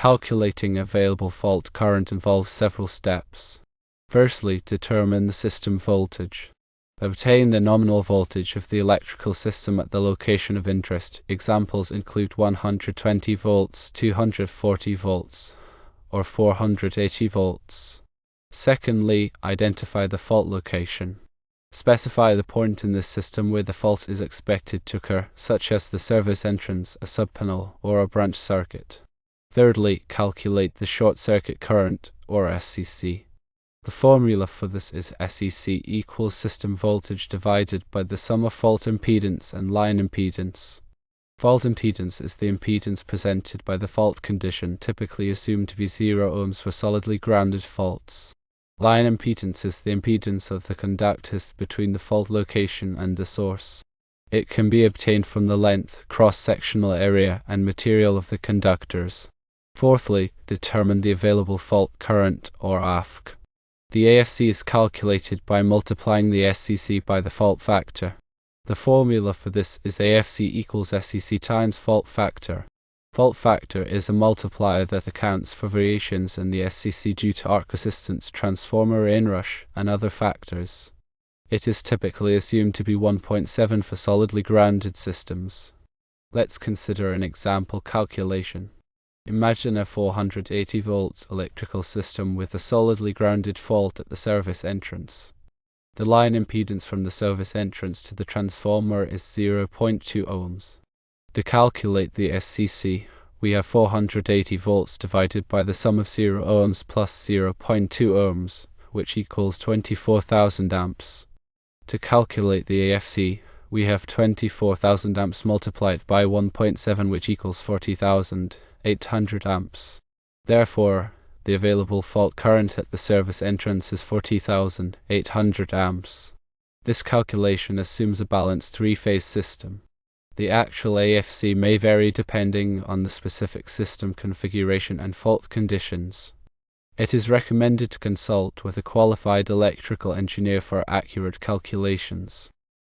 Calculating available fault current involves several steps. Firstly, determine the system voltage. Obtain the nominal voltage of the electrical system at the location of interest. Examples include 120 volts, 240 volts, or 480 volts. Secondly, identify the fault location. Specify the point in this system where the fault is expected to occur, such as the service entrance, a subpanel, or a branch circuit. Thirdly, calculate the short circuit current, or SCC. The formula for this is SCC equals system voltage divided by the sum of fault impedance and line impedance. Fault impedance is the impedance presented by the fault condition, typically assumed to be 0 ohms for solidly grounded faults. Line impedance is the impedance of the conductors between the fault location and the source. It can be obtained from the length, cross-sectional area, and material of the conductors. Fourthly, determine the available fault current, or AFC. The AFC is calculated by multiplying the SCC by the fault factor. The formula for this is AFC equals SCC times fault factor. Fault factor is a multiplier that accounts for variations in the SCC due to arc resistance, transformer inrush, and other factors. It is typically assumed to be 1.7 for solidly grounded systems. Let's consider an example calculation. Imagine a 480 volts electrical system with a solidly grounded fault at the service entrance. The line impedance from the service entrance to the transformer is 0.2 ohms. To calculate the SCC, we have 480 volts divided by the sum of 0 ohms plus 0.2 ohms, which equals 24,000 amps. To calculate the AFC, we have 24,000 amps multiplied by 1.7, which equals 40,800 amps. Therefore, the available fault current at the service entrance is 40,800 amps. This calculation assumes a balanced three-phase system. The actual AFC may vary depending on the specific system configuration and fault conditions. It is recommended to consult with a qualified electrical engineer for accurate calculations.